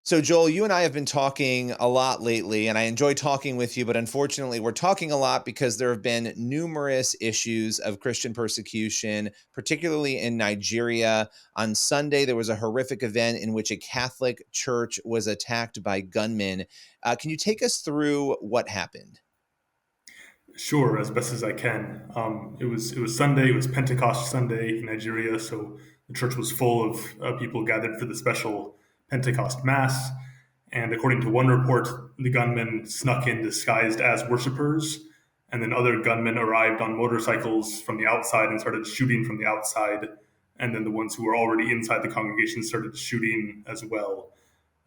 So, Joel, you and I have been talking a lot lately, and I enjoy talking with you, but unfortunately, we're talking a lot because there have been numerous issues of Christian persecution, particularly in Nigeria. On Sunday, there was a horrific event in which a Catholic church was attacked by gunmen. Can you take us through what happened? Sure, as best as I can. It was Sunday. It was Pentecost Sunday in Nigeria, so the church was full of people gathered for the special Pentecost Mass. And according to one report, the gunmen snuck in disguised as worshipers, and then other gunmen arrived on motorcycles from the outside and started shooting from the outside. And then the ones who were already inside the congregation started shooting as well.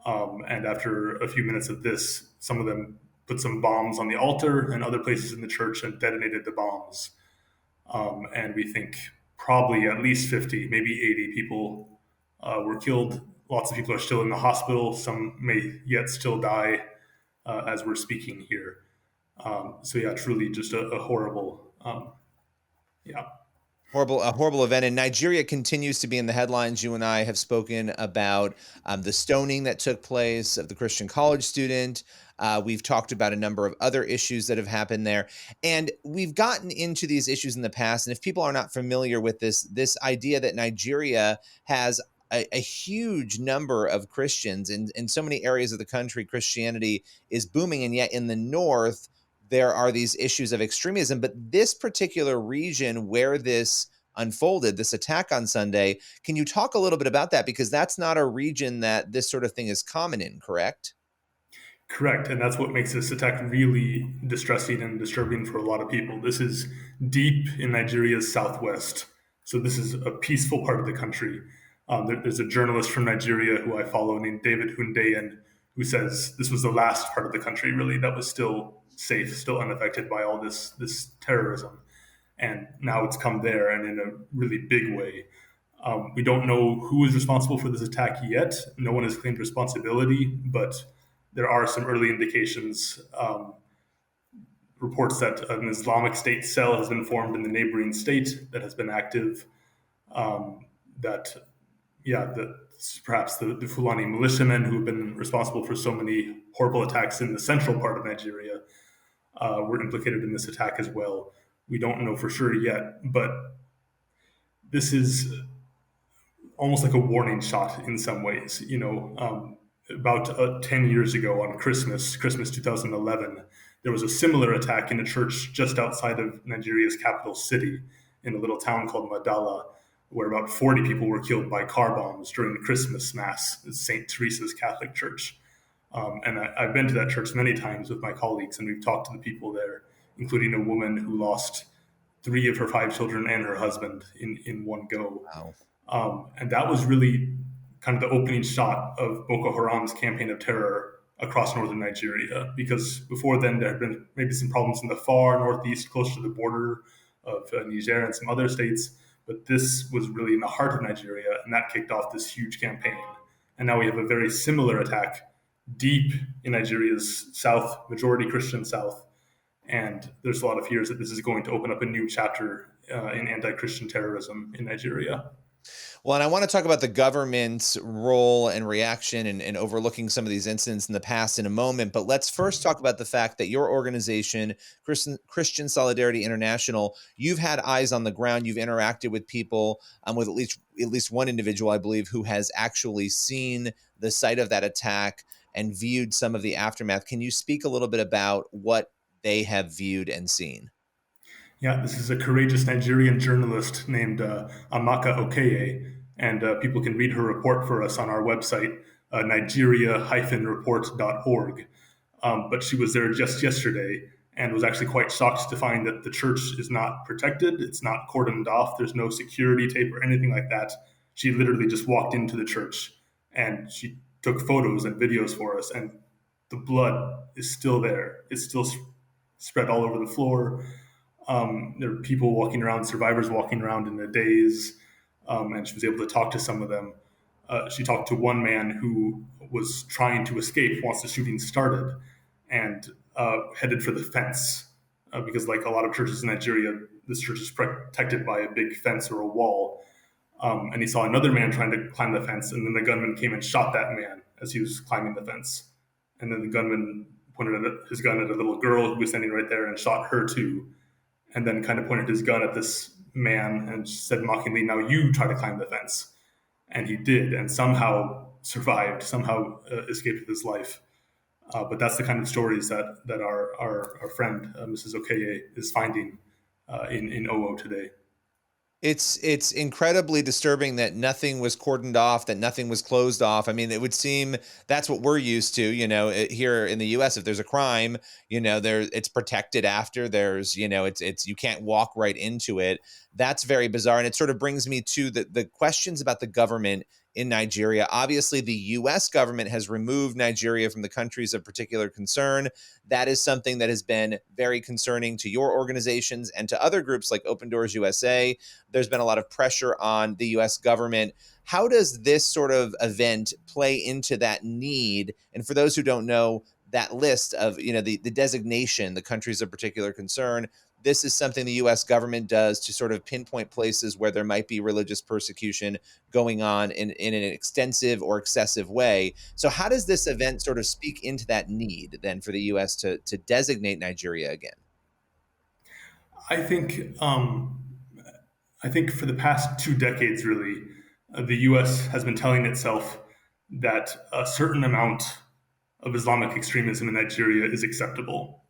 And after a few minutes of this, some of them put some bombs on the altar and other places in the church and detonated the bombs. And we think probably at least 50, maybe 80 people were killed. Lots of people are still in the hospital. Some may yet still die as we're speaking here. So yeah, truly just a horrible, yeah. A horrible event. And Nigeria continues to be in the headlines. You and I have spoken about the stoning that took place of the Christian college student. We've talked about a number of other issues that have happened there. And we've gotten into these issues in the past. And if people are not familiar with this idea that Nigeria has a huge number of Christians in so many areas of the country, Christianity is booming. And yet in the north, there are these issues of extremism. But this particular region where this unfolded, this attack on Sunday, can you talk a little bit about that? Because that's not a region that this sort of thing is common in, correct? Correct. And that's what makes this attack really distressing and disturbing for a lot of people. This is deep in Nigeria's southwest. So, this is a peaceful part of the country. There's a journalist from Nigeria who I follow named David Hundeyan who says this was the last part of the country, really, that was still safe, still unaffected by all this terrorism. And now it's come there and in a really big way. We don't know who is responsible for this attack yet. No one has claimed responsibility, but there are some early indications, reports that an Islamic State cell has been formed in the neighboring state that has been active. That, yeah, perhaps the Fulani militiamen who have been responsible for so many horrible attacks in the central part of Nigeria were implicated in this attack as well. We don't know for sure yet, but this is almost like a warning shot in some ways. About 10 years ago on Christmas 2011, there was a similar attack in a church just outside of Nigeria's capital city in a little town called Madala, where about 40 people were killed by car bombs during the Christmas Mass at St. Teresa's Catholic Church. I've been to that church many times with my colleagues, and we've talked to the people there, including a woman who lost three of her five children and her husband in one go. Wow. And that was really kind of the opening shot of Boko Haram's campaign of terror across northern Nigeria. Because before then, there had been maybe some problems in the far northeast, close to the border of Niger and some other states. But this was really in the heart of Nigeria, and that kicked off this huge campaign. And now we have a very similar attack deep in Nigeria's south, majority Christian south. And there's a lot of fears that this is going to open up a new chapter in anti Christian terrorism in Nigeria. Well, and I want to talk about the government's role and reaction and overlooking some of these incidents in the past in a moment. But let's first talk about the fact that your organization, Christian Solidarity International, you've had eyes on the ground. You've interacted with people, with at least one individual, I believe, who has actually seen the site of that attack and viewed some of the aftermath. Can you speak a little bit about what they have viewed and seen? Yeah, this is a courageous Nigerian journalist named Amaka Okeye, and people can read her report for us on our website, nigeria-report.org. But she was there just yesterday and was actually quite shocked to find that the church is not protected. It's not cordoned off. There's no security tape or anything like that. She literally just walked into the church and she took photos and videos for us, and the blood is still there. It's still spread all over the floor. There are people walking around, survivors walking around in a daze, and she was able to talk to some of them. She talked to one man who was trying to escape once the shooting started and headed for the fence because, like a lot of churches in Nigeria, this church is protected by a big fence or a wall. And he saw another man trying to climb the fence, and then the gunman came and shot that man as he was climbing the fence. And then the gunman pointed his gun at a little girl who was standing right there and shot her too. And then kind of pointed his gun at this man and said mockingly, "Now you try to climb the fence." And he did, and somehow survived, somehow escaped with his life. But that's the kind of stories that our friend Mrs. Okeye is finding in OO today. It's incredibly disturbing that nothing was cordoned off, that nothing was closed off. I mean, it would seem that's what we're used to, here in the US. If there's a crime, it's protected after. There's, it's you can't walk right into it. That's very bizarre. And it sort of brings me to the questions about the government in Nigeria. Obviously, the US government has removed Nigeria from the countries of particular concern. That is something that has been very concerning to your organizations and to other groups like Open Doors USA. There's been a lot of pressure on the US government. How does this sort of event play into that need? And for those who don't know, that list of, the designation, the countries of particular concern, this is something the US government does to sort of pinpoint places where there might be religious persecution going on in an extensive or excessive way. So how does this event sort of speak into that need then for the US to designate Nigeria again? I think I think for the past 2 decades, really, the U.S. has been telling itself that a certain amount of Islamic extremism in Nigeria is acceptable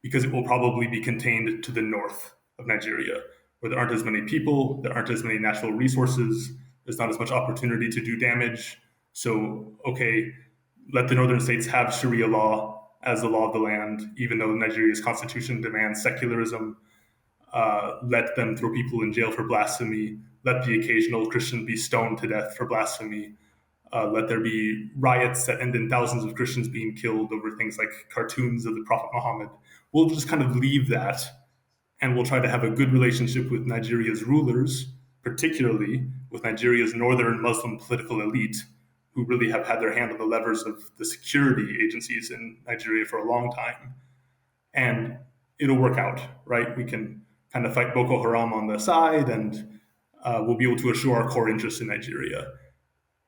because it will probably be contained to the north of Nigeria, where there aren't as many people, there aren't as many natural resources, there's not as much opportunity to do damage. So, okay, let the northern states have Sharia law as the law of the land, even though Nigeria's constitution demands secularism. Let them throw people in jail for blasphemy. Let the occasional Christian be stoned to death for blasphemy. Let there be riots that end in thousands of Christians being killed over things like cartoons of the Prophet Muhammad. We'll just kind of leave that, and we'll try to have a good relationship with Nigeria's rulers, particularly with Nigeria's northern Muslim political elite, who really have had their hand on the levers of the security agencies in Nigeria for a long time. And it'll work out, right? We can kind of fight Boko Haram on the side, and we'll be able to assure our core interests in Nigeria.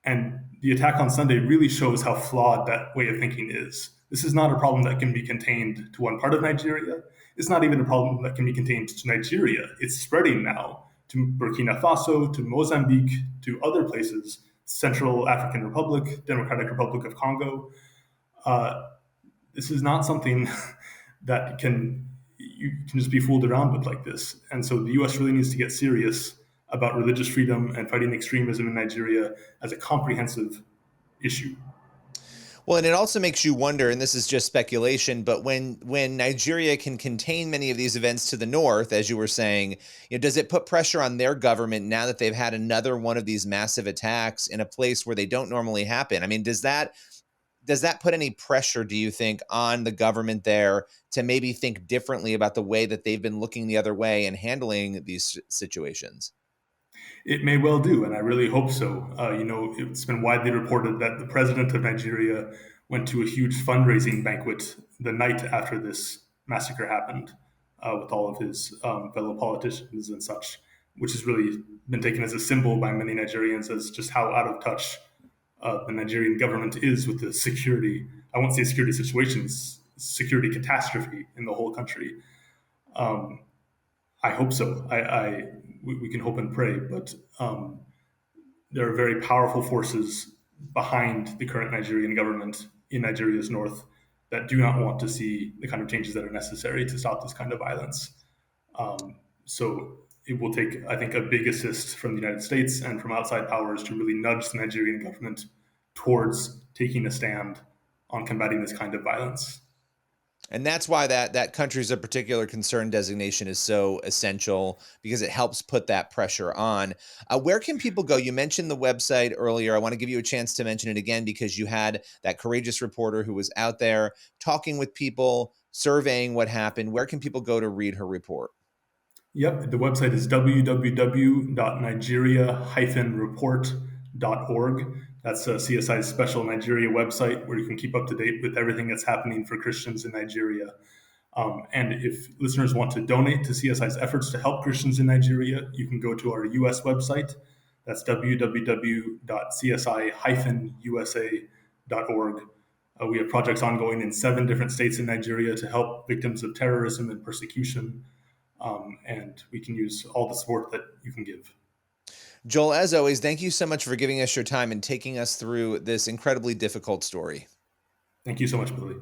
And the attack on Sunday really shows how flawed that way of thinking is. This is not a problem that can be contained to one part of Nigeria. It's not even a problem that can be contained to Nigeria. It's spreading now to Burkina Faso, to Mozambique, to other places, Central African Republic, Democratic Republic of Congo. This is not something that you can just be fooled around with like this. And so the US really needs to get serious about religious freedom and fighting extremism in Nigeria as a comprehensive issue. Well, and it also makes you wonder, and this is just speculation, but when Nigeria can contain many of these events to the north, as you were saying, does it put pressure on their government now that they've had another one of these massive attacks in a place where they don't normally happen? I mean, does that put any pressure, do you think, on the government there to maybe think differently about the way that they've been looking the other way and handling these situations? It may well do, and I really hope so. It's been widely reported that the president of Nigeria went to a huge fundraising banquet the night after this massacre happened with all of his fellow politicians and such, which has really been taken as a symbol by many Nigerians as just how out of touch the Nigerian government is with the security. I won't say security situations, security catastrophe in the whole country. I hope so. We can hope and pray, but there are very powerful forces behind the current Nigerian government in Nigeria's north that do not want to see the kind of changes that are necessary to stop this kind of violence. So it will take, I think, a big assist from the United States and from outside powers to really nudge the Nigerian government towards taking a stand on combating this kind of violence. And that's why that countries of particular concern designation is so essential, because it helps put that pressure on. Where can people go? You mentioned the website earlier. I want to give you a chance to mention it again, because you had that courageous reporter who was out there talking with people, surveying what happened. Where can people go to read her report? Yep, the website is www.nigeria-report.org. That's CSI's special Nigeria website where you can keep up to date with everything that's happening for Christians in Nigeria. And if listeners want to donate to CSI's efforts to help Christians in Nigeria, you can go to our US website. That's www.csi-usa.org. enlighten.org. We have projects ongoing in 7 different states in Nigeria to help victims of terrorism and persecution, and we can use all the support that you can give. Joel, as always, thank you so much for giving us your time and taking us through this incredibly difficult story. Thank you so much, Billy.